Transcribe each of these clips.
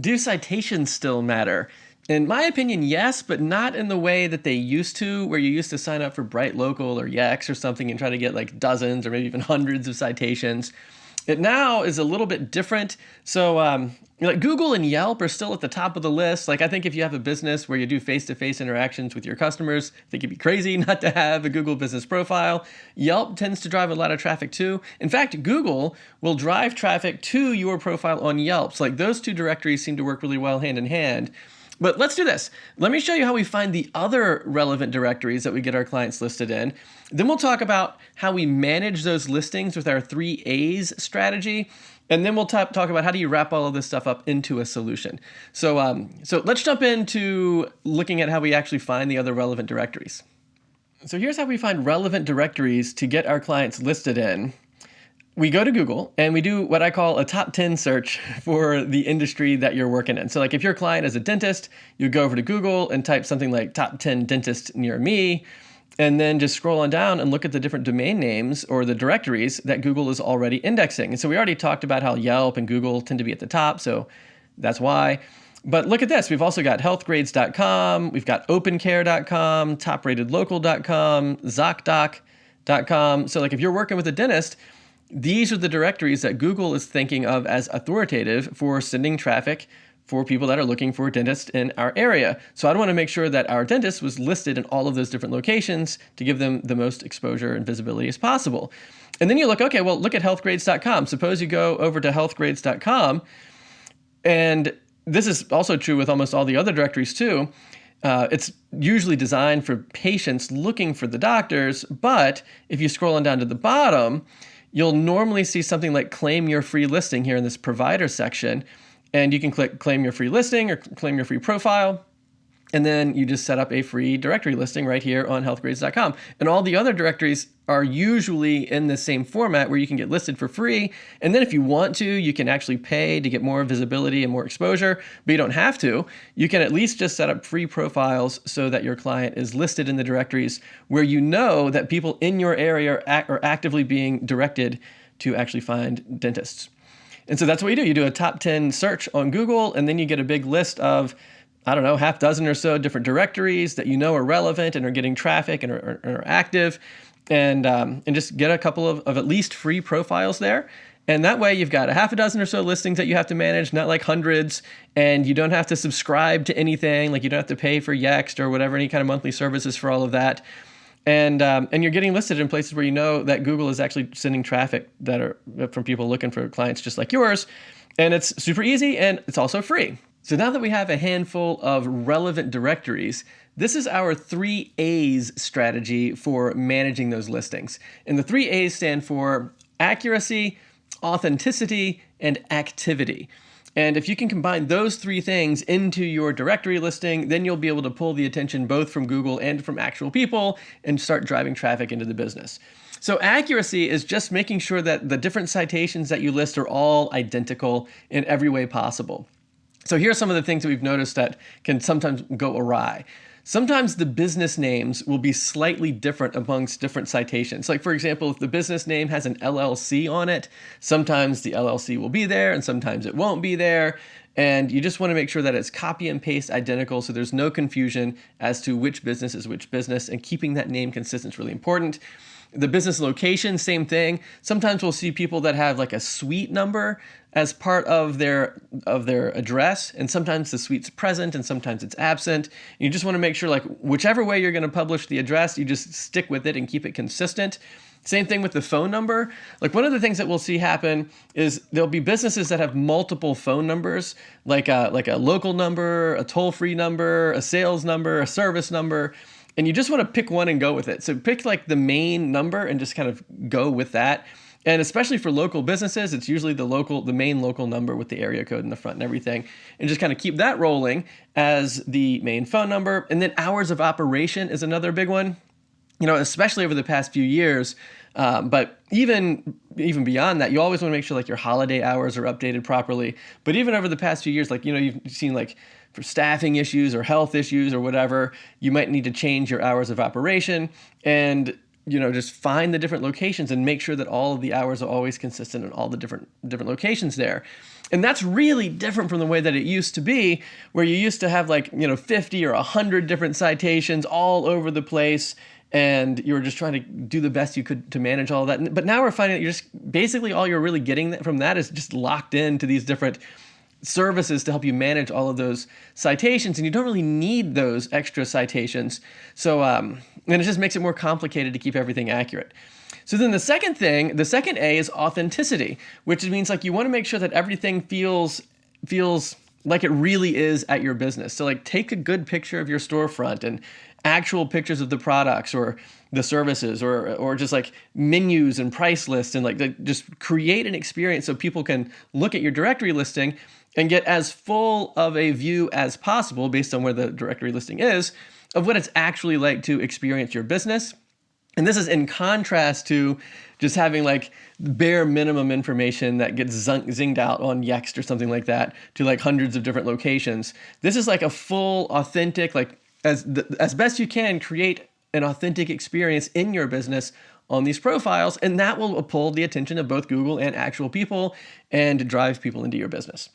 Do citations still matter? In my opinion, yes, but not in the way that they used to, where you used to sign up for BrightLocal or Yext or something and try to get like dozens or maybe even hundreds of citations. It now is a little bit different. So like Google and Yelp are still at the top of the list. Like I think if you have a business where you do face-to-face interactions with your customers, I think it'd be crazy not to have a Google business profile. Yelp tends to drive a lot of traffic too. In fact, Google will drive traffic to your profile on Yelp. So like those two directories seem to work really well hand in hand. But let's do this. Let me show you how we find the other relevant directories that we get our clients listed in. Then we'll talk about how we manage those listings with our 3 A's strategy. And then we'll talk about how do you wrap all of this stuff up into a solution. So let's jump into looking at how we actually find the other relevant directories. So here's how we find relevant directories to get our clients listed in. We go to Google and we do what I call a top 10 search for the industry that you're working in. So like if your client is a dentist, you go over to Google and type something like top 10 dentists near me, and then just scroll on down and look at the different domain names or the directories that Google is already indexing. And so we already talked about how Yelp and Google tend to be at the top, so that's why. But look at this. We've also got healthgrades.com, we've got opencare.com, topratedlocal.com, ZocDoc.com. So like if you're working with a dentist, these are the directories that Google is thinking of as authoritative for sending traffic for people that are looking for a dentist in our area. So I'd want to make sure that our dentist was listed in all of those different locations to give them the most exposure and visibility as possible. And then you look, okay, well, look at healthgrades.com. Suppose you go over to healthgrades.com, and this is also true with almost all the other directories too. It's usually designed for patients looking for the doctors, but if you scroll on down to the bottom, you'll normally see something like claim your free listing here in this provider section. And you can click claim your free listing or claim your free profile. And then you just set up a free directory listing right here on healthgrades.com. And all the other directories are usually in the same format where you can get listed for free. And then if you want to, you can actually pay to get more visibility and more exposure, but you don't have to. You can at least just set up free profiles so that your client is listed in the directories where you know that people in your area are actively being directed to actually find dentists. And so that's what you do. You do a top 10 search on Google, and then you get a big list of, I don't know, half dozen or so different directories that you know are relevant and are getting traffic and are active, and just get a couple of at least free profiles there. And that way you've got a half a dozen or so listings that you have to manage, not like hundreds, and you don't have to subscribe to anything, like you don't have to pay for Yext or whatever, any kind of monthly services for all of that. And you're getting listed in places where you know that Google is actually sending traffic that are from people looking for clients just like yours. And it's super easy and it's also free. So now that we have a handful of relevant directories, this is our 3 A's strategy for managing those listings. And the 3 A's stand for accuracy, authenticity, and activity. And if you can combine those 3 things into your directory listing, then you'll be able to pull the attention both from Google and from actual people and start driving traffic into the business. So accuracy is just making sure that the different citations that you list are all identical in every way possible. So here are some of the things that we've noticed that can sometimes go awry. Sometimes the business names will be slightly different amongst different citations. Like for example, if the business name has an LLC on it, sometimes the LLC will be there and sometimes it won't be there. And you just want to make sure that it's copy and paste identical so there's no confusion as to which business is which business, and keeping that name consistent is really important. The business location, same thing. Sometimes we'll see people that have like a suite number as part of their address, and sometimes the suite's present and sometimes it's absent. You just want to make sure, like, whichever way you're going to publish the address, you just stick with it and keep it consistent. Same thing with the phone number. Like one of the things that we'll see happen is there'll be businesses that have multiple phone numbers, like a local number, a toll-free number, a sales number, a service number. And you just want to pick one and go with it. So pick like the main number and just kind of go with that. And especially for local businesses, it's usually the main local number with the area code in the front and everything. And just kind of keep that rolling as the main phone number. And then hours of operation is another big one. You know, especially over the past few years, but even beyond that, you always want to make sure like your holiday hours are updated properly. But even over the past few years, like, you know, you've seen like for staffing issues or health issues or whatever, you might need to change your hours of operation, and, you know, just find the different locations and make sure that all of the hours are always consistent in all the different locations there. And that's really different from the way that it used to be, where you used to have like, 50 or 100 different citations all over the place, and you were just trying to do the best you could to manage all of that. But now we're finding that you're just basically all you're really getting from that is just locked into these different services to help you manage all of those citations, and you don't really need those extra citations. So, and it just makes it more complicated to keep everything accurate. So then the second A is authenticity, which means like you want to make sure that everything feels like it really is at your business. So like take a good picture of your storefront and actual pictures of the products or the services or just like menus and price lists, and like just create an experience so people can look at your directory listing and get as full of a view as possible based on where the directory listing is of what it's actually like to experience your business. And this is in contrast to just having like bare minimum information that gets zinged out on Yext or something like that to like hundreds of different locations. This is like a full, authentic, like as best you can, create an authentic experience in your business on these profiles, and that will pull the attention of both Google and actual people and drive people into your business.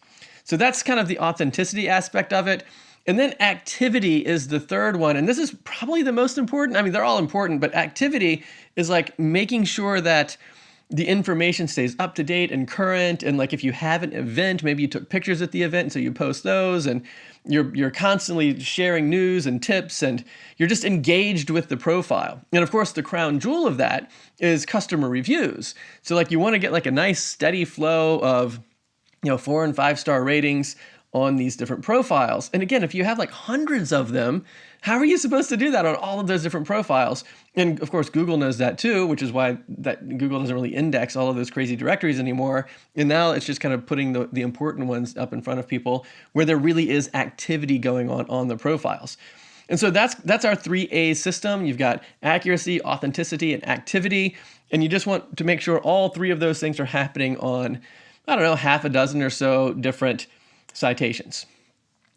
So that's kind of the authenticity aspect of it. And then activity is the third one, and this is probably the most important. I mean, they're all important, but activity is like making sure that the information stays up to date and current, and like if you have an event, maybe you took pictures at the event, so you post those, and you're constantly sharing news and tips, and you're just engaged with the profile. And of course, the crown jewel of that is customer reviews. So like you want to get like a nice steady flow of 4 and 5 star ratings on these different profiles. And again, if you have like hundreds of them, how are you supposed to do that on all of those different profiles? And of course, Google knows that too, which is why that Google doesn't really index all of those crazy directories anymore. And now it's just kind of putting the important ones up in front of people where there really is activity going on the profiles. And so that's our 3A system. You've got accuracy, authenticity, and activity. And you just want to make sure all three of those things are happening on, I don't know, half a dozen or so different citations.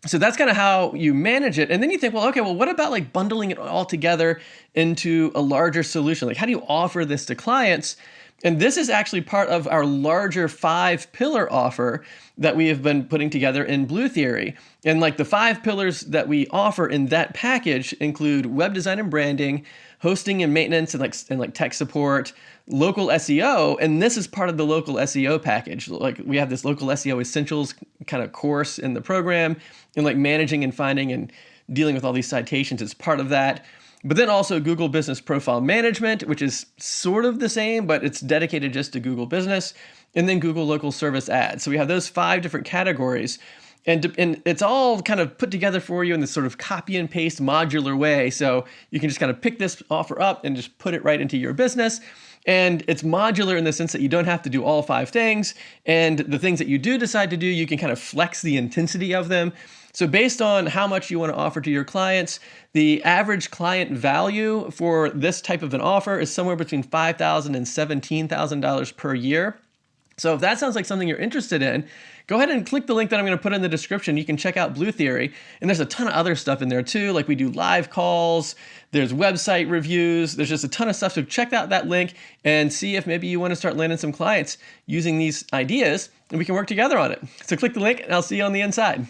So that's kind of how you manage it. And then you think, well, okay, well, what about like bundling it all together into a larger solution? Like, how do you offer this to clients? And this is actually part of our larger 5-pillar offer that we have been putting together in Blue Theory. And like the 5 pillars that we offer in that package include web design and branding, hosting and maintenance, and like tech support, local SEO, and this is part of the local SEO package. Like we have this local SEO essentials kind of course in the program, and like managing and finding and dealing with all these citations is part of that. But then also Google Business Profile Management, which is sort of the same, but it's dedicated just to Google Business, and then Google Local Service Ads. So we have those 5 different categories. And it's all kind of put together for you in this sort of copy and paste modular way. So you can just kind of pick this offer up and just put it right into your business. And it's modular in the sense that you don't have to do all 5 things. And the things that you do decide to do, you can kind of flex the intensity of them. So based on how much you want to offer to your clients, the average client value for this type of an offer is somewhere between $5,000 and $17,000 per year. So if that sounds like something you're interested in, go ahead and click the link that I'm going to put in the description. You can check out Blue Theory. And there's a ton of other stuff in there too. Like we do live calls, there's website reviews, there's just a ton of stuff. So check out that link and see if maybe you want to start landing some clients using these ideas, and we can work together on it. So click the link and I'll see you on the inside.